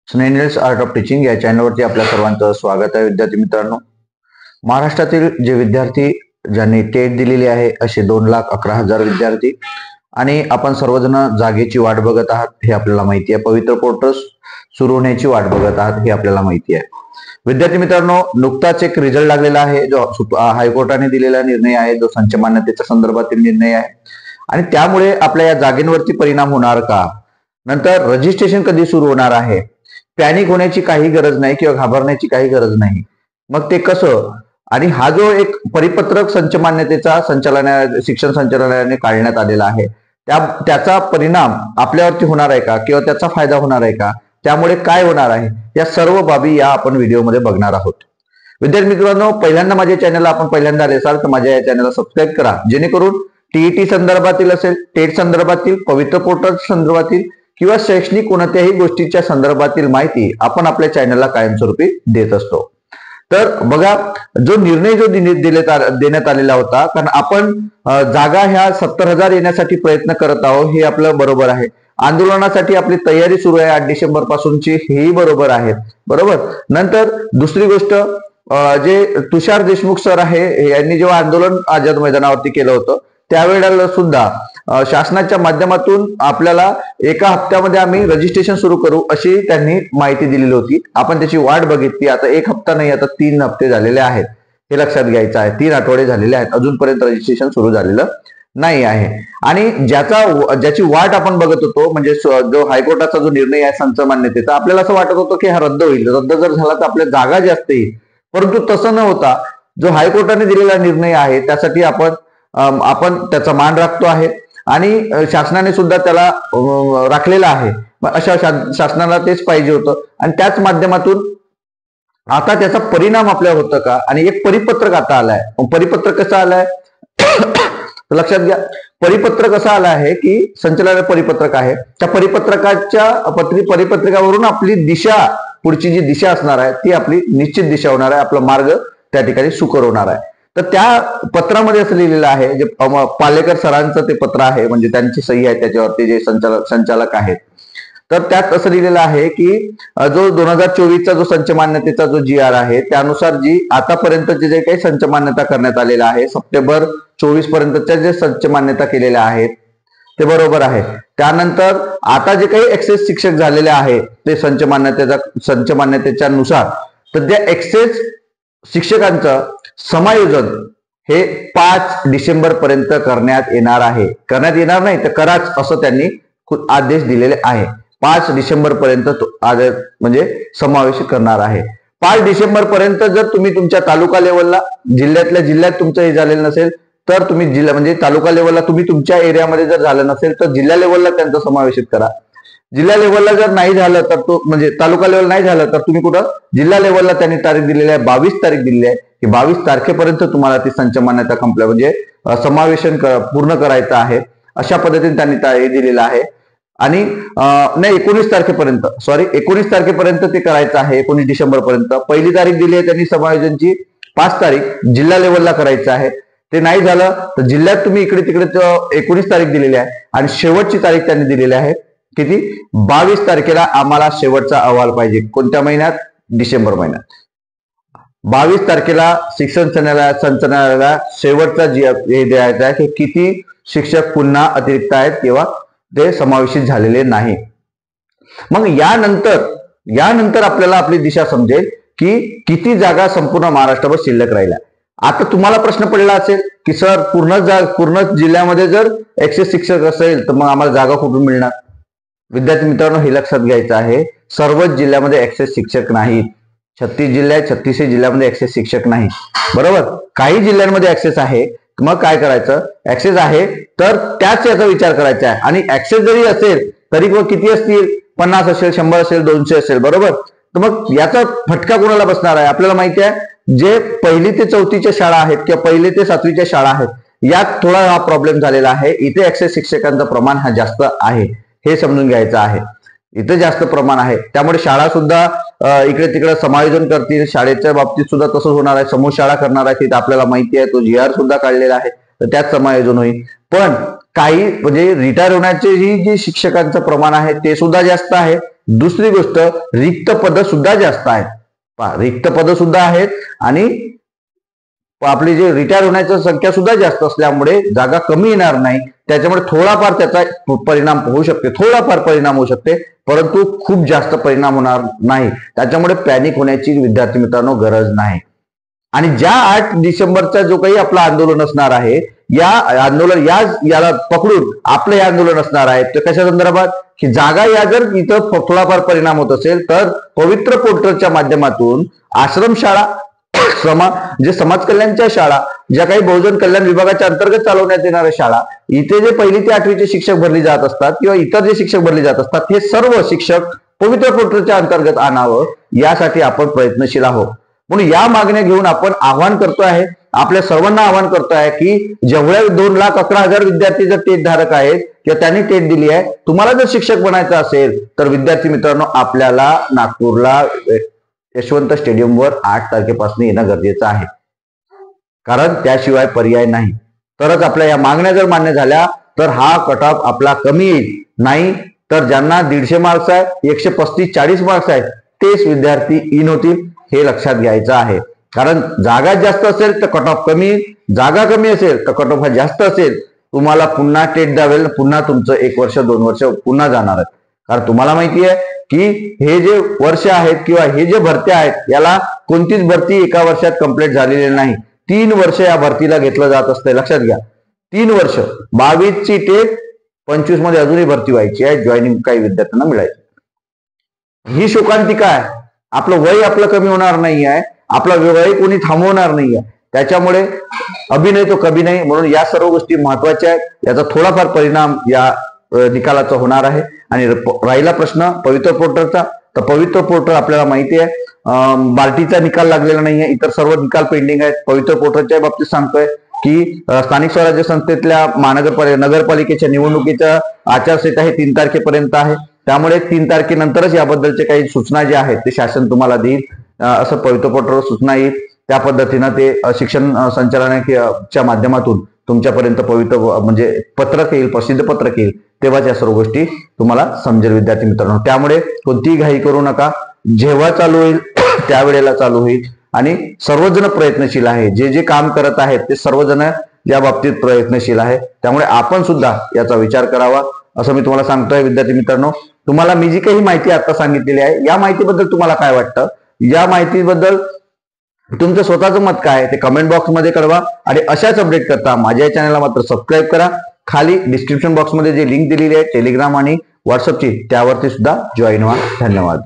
स्नेनिल्स art of teaching या चॅनलवरती आपल्या सर्वांचं स्वागत आहे. विद्यार्थी मित्रांनो, महाराष्ट्रातील जे विद्यार्थी ज्यांनी टेट दिलेली आहे असे 2,11,000 विद्यार्थी आणि आपण सर्वजण जागेची वाट बघत आहात हे आपल्याला माहिती आहे. पवित्र पोर्टल सुरू होण्याची वाट बघत आहात हे आपल्याला माहिती आहे. विद्यार्थी मित्रांनो, नुकताच एक रिझल्ट लागलेला आहे जो हायकोर्टाने दिलेला निर्णय आहे, जो संच मान्यतेच्या संदर्भातील निर्णय आहे आणि त्यामुळे आपल्या या जागेंवरती परिणाम होणार का, नंतर रजिस्ट्रेशन कधी सुरू होणार आहे, पॅनिक होण्याची काही गरज नाही किंवा घाबरण्याची काही गरज नाही. मग ते कसं, आणि हा जो एक परिपत्रक संच मान्यतेचा शिक्षण संचालनालयाने काढण्यात आलेला आहे त्याचा परिणाम आपल्यावरती होणार आहे का किंवा त्याचा फायदा होणार आहे का, त्यामुळे काय होणार आहे, या सर्व बाबी या आपण व्हिडिओमध्ये बघणार आहोत. विद्यार्थी मित्रांनो, पहिल्यांदा माझ्या चॅनलला आपण पहिल्यांदा आले असाल तर माझ्या या चॅनलला सबस्क्राईब करा, जेणेकरून टीईटी संदर्भातील असेल, टेट संदर्भातील, पवित्र पोर्टल संदर्भातील किंवा शैक्षणिक कोणत्याही गोष्टीच्या संदर्भातील माहिती आपण आपल्या चॅनलला कायमस्वरूपी देत असतो. तर बघा, जो निर्णय देण्यात आलेला होता, कारण आपण जागा ह्या 70,000 येण्यासाठी प्रयत्न करत आहोत हे आपलं बरोबर आहे. आंदोलनासाठी आपली तयारी सुरू आहे 8 डिसेंबर पासूनची, हेही बरोबर आहे. बरोबर. नंतर दुसरी गोष्ट, जे तुषार देशमुख सर आहे यांनी जेव्हा आंदोलन आझाद मैदानावरती केलं होतं त्यावेळेला सुद्धा शासनाच्या माध्यमातून आपल्याला एका हप्त्यामध्ये आम्ही रजिस्ट्रेशन सुरू करू अशी त्यांनी माहिती दिलेली होती. आपण त्याची वाट बघितली. आता एक हप्ता नाही, आता 3 हप्ते झालेले आहेत, हे लक्षात घ्यायचं आहे. 3 आठवडे झालेले आहेत, अजूनपर्यंत रजिस्ट्रेशन सुरू झालेलं नाही आहे. आणि ज्याची वाट आपण बघत होतो, म्हणजे जो हायकोर्टाचा जो निर्णय आहे संच मान्यतेचा, आपल्याला असं वाटत होतं की हा रद्द होईल, रद्द जर झाला तर आपल्या जागा जास्त येईल, परंतु तसं न होता जो हायकोर्टाने दिलेला निर्णय आहे त्यासाठी आपण त्याचा मान राखतो आहे आणि शासनाने सुद्धा त्याला राखलेला आहे. अशा शासनाला तेच पाहिजे होतं आणि त्याच माध्यमातून आता त्याचा परिणाम आपल्यावर होतं का, आणि एक परिपत्रक आता आलाय. परिपत्रक कसं आलाय लक्षात घ्या. परिपत्रक असं आलं आहे की संचालनालय परिपत्रक आहे, त्या परिपत्रकावरून आपली दिशा, पुढची जी दिशा असणार आहे ती आपली निश्चित दिशा होणार आहे, आपला मार्ग त्या ठिकाणी सुकर होणार आहे. तर त्या पत्रामध्ये असं लिहिलेलं आहे, जे पालेकर सरांचं ते पत्र आहे, म्हणजे त्यांची सही आहे त्याच्यावरती, जे संचालक आहेत. तर त्यात असं लिहिलेलं आहे की जो 2024चा जो संच मान्यतेचा जो GR आहे त्यानुसार जी आतापर्यंतचे जे काही संच मान्यता करण्यात आलेला आहे, सप्टेंबर 24 पर्यंतच्या जे संच मान्यता केलेल्या आहेत ते बरोबर आहे. त्यानंतर आता जे काही एक्सेस शिक्षक झालेले आहेत ते संच मान्यतेच्या नुसार, तर त्या एक्सेस शिक्षकांचं समायोजन हे 5 डिसेंबर पर्यंत करण्यात येणार आहे. करण्यात येणार नाही तर कराच असं त्यांनी आदेश दिलेले आहे. 5 डिसेंबर पर्यंत म्हणजे समावेश करणार आहे. 5 डिसेंबर पर्यंत जर तुम्ही तुमच्या तालुका लेवलला, जिल्ह्यात तुमचं हे झालेलं नसेल तर तुम्ही जिल्हा म्हणजे तालुका लेवलला, तुम्ही तुमच्या एरियामध्ये जर झालं नसेल तर जिल्हा लेवलला त्यांचा समावेश करा. जिल्हा लेवलला जर नाही झालं तर तो म्हणजे तालुका लेवल नाही झालं तर तुम्ही कुठं जिल्हा लेवलला त्यांनी तारीख दिलेली आहे, 22 तारीख दिलेली आहे की 22 तारखेपर्यंत तुम्हाला ती संच मान्यता म्हणजे समावेशन पूर्ण करायचं आहे. अशा पद्धतीने त्यांनी हे दिलेलं आहे. आणि नाही 19 तारखेपर्यंत ते करायचं आहे. 19 डिसेंबर पर्यंत पहिली तारीख दिली आहे त्यांनी समायोजनची, 5 तारीख जिल्हा लेवलला करायचं आहे. ते नाही झालं तर जिल्ह्यात तुम्ही इकडे तिकडे 19 तारीख दिलेली आहे आणि शेवटची तारीख त्यांनी दिलेली आहे किती, 22 तारखेला आम्हाला शेवटचा अहवाल पाहिजे. कोणत्या महिन्यात? डिसेंबर महिन्यात. 22 तारखेला शिक्षण संचालनालयाला शेवटचा हे द्यायचा आहे की किती शिक्षक पुन्हा अतिरिक्त आहेत किंवा ते समावेशित झालेले नाही. मग यानंतर आपल्याला आपली दिशा समजेल की किती जागा संपूर्ण महाराष्ट्रभर शिल्लक राहिल्या. आता तुम्हाला प्रश्न पडला असेल की सर पूर्ण जिल्ह्यामध्ये जर एक्सेस शिक्षक असेल तर मग आम्हाला जागा कुठून मिळणार. विद्यार्थी मित्रांनो, हे लक्षात घ्यायचं आहे, सर्वच जिल्ह्यामध्ये एक्सेस शिक्षक नाहीत. 36 जिल्ह्यामध्ये एक्सेस शिक्षक नाही. बरोबर. काही जिल्ह्यांमध्ये एक्सेस आहे, मग काय करायचं, एक्सेस आहे तर त्याच याचा विचार करायचा आहे. आणि एक्सेस जरी असेल तरी किती असतील, 50 असेल, 100 असेल, 200 असेल. बरोबर. तर मग याचा फटका कोणाला बसणार आहे, आपल्याला माहिती आहे. जे 1ली ते 4थीच्या शाळा आहेत किंवा 1ली ते 7वीच्या शाळा आहेत यात थोडा हा प्रॉब्लेम झालेला आहे. इथे एक्सेस शिक्षकांचं प्रमाण हा जास्त आहे, हे समजून घ्यायचं आहे. इथे जास्त प्रमाण आहे, त्यामुळे शाळा सुद्धा इकडे तिकडे समायोजन करतील. शाळेच्या बाबतीत सुद्धा तसंच होणार आहे, समूह शाळा करणार आहे, तिथे आपल्याला माहिती आहे. तो GR सुद्धा काढलेला आहे, तर त्यात समायोजन होईल. पण काही म्हणजे रिटायर होण्याचे जे शिक्षकांचं प्रमाण आहे ते सुद्धा जास्त आहे. दुसरी गोष्ट, रिक्त पद सुद्धा जास्त आहेत. रिक्त पद सुद्धा आहेत आणि आपली जे रिटायर होण्याची संख्या सुद्धा जास्त असल्यामुळे जागा कमी येणार नाही. त्याच्यामुळे थोडाफार त्याचा परिणाम होऊ शकते, थोडाफार परिणाम होऊ शकते, परंतु खूप जास्त परिणाम होणार नाही. त्याच्यामुळे पॅनिक होण्याची विद्यार्थी मित्रांनो गरज नाही. आणि ज्या 8 डिसेंबरचा जो काही आपलं आंदोलन असणार आहे, या आंदोलन याला पकडून आपलं हे आंदोलन असणार आहे. तर कशा संदर्भात की जागा या जर इथं थोडाफार परिणाम होत असेल तर पवित्र पोर्टलच्या माध्यमातून आश्रमशाळा, समाज कल्याणच्या शाळा, ज्या काही बहुजन कल्याण विभागाच्या अंतर्गत चालवण्यात येणाऱ्या शाळा, इथे जे 1ली ते 8वीचे शिक्षक भरले जात असतात किंवा इतर जे शिक्षक भरले जात असतात, हे सर्व शिक्षक पवित्र पोर्टलच्या अंतर्गत आणावं यासाठी आपण प्रयत्नशील आहोत. म्हणून या मागण्या घेऊन आपण आवाहन करतो आहे, आपल्या सर्वांना आवाहन करतो आहे की जेवढ्या 2,11,000 विद्यार्थी जर टेट धारक आहेत किंवा त्यांनी टेट दिली आहे, तुम्हाला जर शिक्षक बनायचं असेल तर विद्यार्थी मित्रांनो आपल्याला नागपूरला यशवंत स्टेडियमवर 8 तारखेपासून येणं गरजेचं आहे. कारण त्याशिवाय पर्याय नाही. तरच आपल्या या मागण्या जर मान्य झाल्या तर हा कट ऑफ आपला कमी येईल. नाही तर ज्यांना 150 मार्क्स आहे, 135-40 मार्क्स आहेत, तेच विद्यार्थी इन होतील, हे लक्षात घ्यायचं आहे. कारण जागा जास्त असेल तर कट ऑफ कमी, जागा कमी असेल तर कट ऑफ हा जास्त असेल. तुम्हाला पुन्हा टेट द्यावेल, पुन्हा तुमचं 1 वर्ष 2 वर्ष पुन्हा जाणार आहे. कारण तुम्हाला माहिती आहे की हे जे वर्ष आहेत किंवा हे जे भरत्या आहेत, याला कोणतीच भरती एका वर्षात कंप्लीट झालेली नाही. 3 वर्ष या भरतीला घेतलं जात असते. लक्षात घ्या, 3 वर्ष. 22 ची टेट, 25 मध्ये अजूनही भरती व्हायची आहे, जॉईनिंग काही विद्यार्थ्यांना मिळायची. ही शोकांतिका आहे. आपलं वय आपलं कमी होणार नाही आहे, आपला वय कोणी थांबवणार नाही आहे. त्याच्यामुळे अभिनय तो कभी नाही. म्हणून या सर्व गोष्टी महत्वाच्या आहेत. याचा थोडाफार परिणाम या निकालाचा होणार आहे. आणि राहिला प्रश्न पवित्र पोर्टलचा, तर पवित्र पोर्टल आपल्याला माहिती आहे बार्टीचा निकाल लागलेला नाही आहे, इतर सर्व निकाल पेंडिंग आहेत. पवित्र पोर्टलच्या बाबतीत सांगतोय की स्थानिक स्वराज्य संस्थेतल्या नगरपालिकेच्या निवडणुकीच्या आचारसंहिता हे 3 तारखेपर्यंत आहे. त्यामुळे 3 तारखेनंतरच याबद्दलचे काही सूचना ज्या आहेत ते शासन तुम्हाला देईल, असं पवित्र पोर्टलवर सूचना येईल. त्या पद्धतीनं ते शिक्षण संचालनालयाच्या माध्यमातून तुमच्यापर्यंत पवित्र म्हणजे पत्रक येईल, प्रसिद्ध पत्रक येईल, तेव्हाच या सर्व गोष्टी तुम्हाला समजेल विद्यार्थी मित्रांनो. त्यामुळे कोणतीही घाई करू नका. जेव्हा चालू होईल त्यावेळेला चालू होईल. आणि सर्वजण प्रयत्नशील आहे, जे जे काम करत आहेत ते सर्वजण या बाबतीत प्रयत्नशील आहे. त्यामुळे आपण सुद्धा याचा विचार करावा असं मी तुम्हाला सांगतोय विद्यार्थी मित्रांनो. तुम्हाला मी जी काही माहिती आता सांगितलेली आहे, या माहितीबद्दल तुम्हाला काय वाटतं, या माहितीबद्दल तुमचं स्वतःचं मत काय आहे ते कमेंट बॉक्स मध्ये कळवा. आणि अशाच अपडेट करता माझ्या चॅनलला मात्र सबस्क्राईब करा. खाली डिस्क्रिप्शन बॉक्स मध्ये जे लिंक दिलेली आहे टेलिग्राम आणि व्हॉट्सअपची, त्यावरती सुद्धा जॉईन व्हा. धन्यवाद.